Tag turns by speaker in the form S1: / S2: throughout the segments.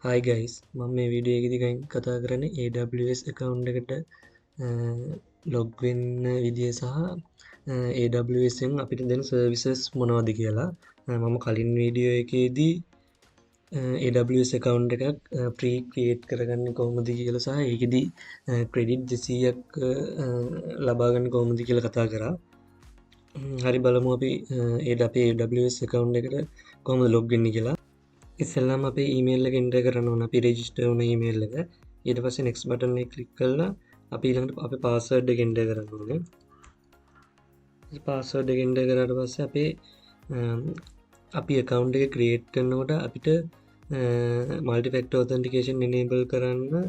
S1: Hi guys, මම මේ video එකේදී කතා කරන්නේ AWS account එකට log වෙන්න විදිය සහ AWS එකෙන් අපිට දෙන services මොනවද කියලා. මම කලින් වීඩියෝ එකේදී AWS account එකක් pre-create කරගන්නේ කොහොමද කියලා සහ ඒකෙදි credit 200ක් ලබා ගන්න කොහොමද කියලා කතා කරා. හරි බලමු අපි අපේ AWS account එකට කොහොමද log වෙන්නේ කියලා. ඉස්සෙල්ලාම අපේ ඊමේල් එක එන්ටර් කරන්න ඕන අපි රෙජිස්ටර් වුණ ඊමේල් එක. ඊට පස්සේ next button එක ක්ලික් කරලා අපි ඊළඟට අපේ password එක එන්ටර් කරන්න ඕනේ. මේ password එක එන්ටර් කරාට පස්සේ අපි account එක create කරනකොට අපිට multi factor authentication enable කරන්න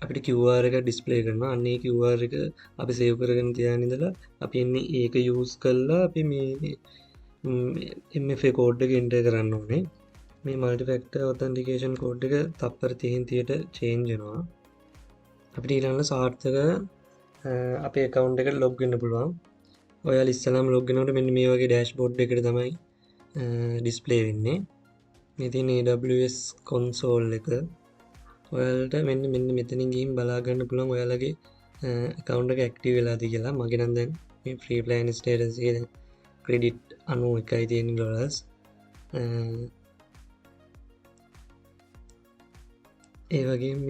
S1: අපිට QR එක display කරනවා. අන්න ඒ QR එක අපි save කරගෙන තියාගෙන ඉඳලා අපි එන්නේ ඒක use කරලා අපි මේ MFA කෝඩ් එක එන්ටර් කරන්න ඕනේ. මේ මල්ටිෆැක්ටර් ඔතෙන්ටිකේෂන් කෝඩ් එක තප්පර 30ට චේන්ජ් වෙනවා. අපිට ඊළඟට සාර්ථක අපේ account එකට log වෙන්න පුළුවන්. ඔයාලා ඉස්සෙල්ලාම log වෙනකොට මෙන්න මේ වගේ dashboard එකකට තමයි display වෙන්නේ. මේ තියෙන AWS console එක. ඔයාලට මෙන්න මෙතනින් ගිහින් බලා ගන්න පුළුවන් ඔයාලගේ account එක active වෙලාද කියලා. මගේ නම් දැන් මේ free plan status එකේ credit 91යි තියෙන ඩොලර්ස්. ඒ වගේම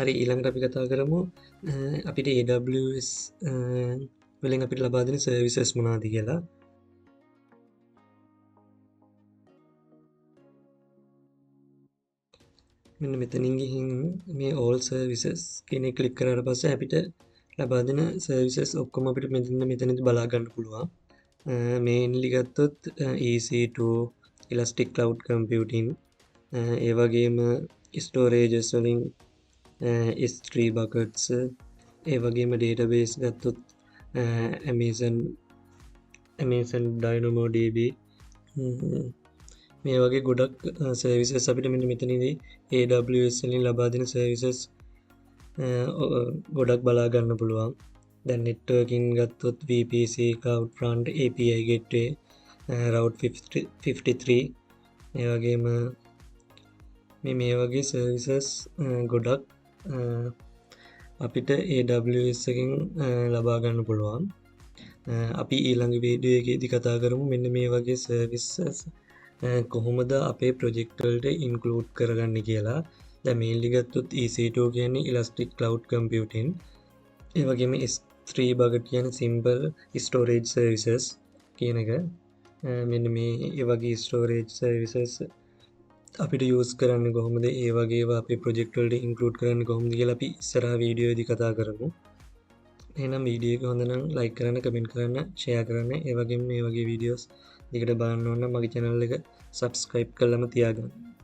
S1: හරි ඊළඟට අපි කතා කරමු අපිට AWS වලින් අපිට ලබා දෙන සර්විසස් මොනවද කියලා. මෙන්න මෙතනින් ගිහින් මේ all services කියන එක ක්ලික් කරාට පස්සේ අපිට ලබා දෙන සර්විසස් ඔක්කොම අපිට මෙතනදී බලා ගන්න පුළුවන්. මේන්ලි ගත්තොත් EC2 Elastic Cloud Computing ඒ වගේම ස්ටෝරේජස් වලින් S3 buckets ඒ වගේම database ගත්තොත් Amazon DynamoDB මේ වගේ ගොඩක් සර්විසස් අපිට මෙන්න මෙතනදී AWS වලින් ලබා දෙන සර්විසස් ගොඩක් බලා ගන්න පුළුවන්. දැන් networking ගත්තොත් VPC CloudFront API gateway Route 53 ඒ වගේම මේ වගේ සර්විසස් ගොඩක් අපිට AWS එකෙන් ලබා ගන්න පුළුවන්. අපි ඊළඟ වීඩියෝ එකේදී කතා කරමු මෙන්න මේ වගේ සර්විසස් කොහොමද අපේ ප්‍රොජෙක්ට් වලට ඉන්ක්ලූඩ් කරගන්නේ කියලා. දැන් මේන්ලි ගත්තොත් EC2 කියන්නේ Elastic Cloud Computing. ඒ වගේම S3 bucket කියන්නේ Simple Storage Services කියන එක. මෙන්න මේ ඒ වගේ storage services අපිට use කරන්නේ කොහොමද ඒ වගේ ඒවා අපේ ප්‍රොජෙක්ට් වලට ඉන්ක්ලූඩ් කරන්නේ කොහොමද කියලා අපි ඉස්සරහා වීඩියෝදී කතා කරමු. එහෙනම් වීඩියෝ එක හොඳ නම් ලයික් කරන්න, කමෙන්ට් කරන්න, ෂෙයා කරන්න. ඒ වගේම මේ වගේ වීඩියෝස් දිගට බලන්න ඕන නම් මගේ channel එක subscribe කරලාම තියාගන්න.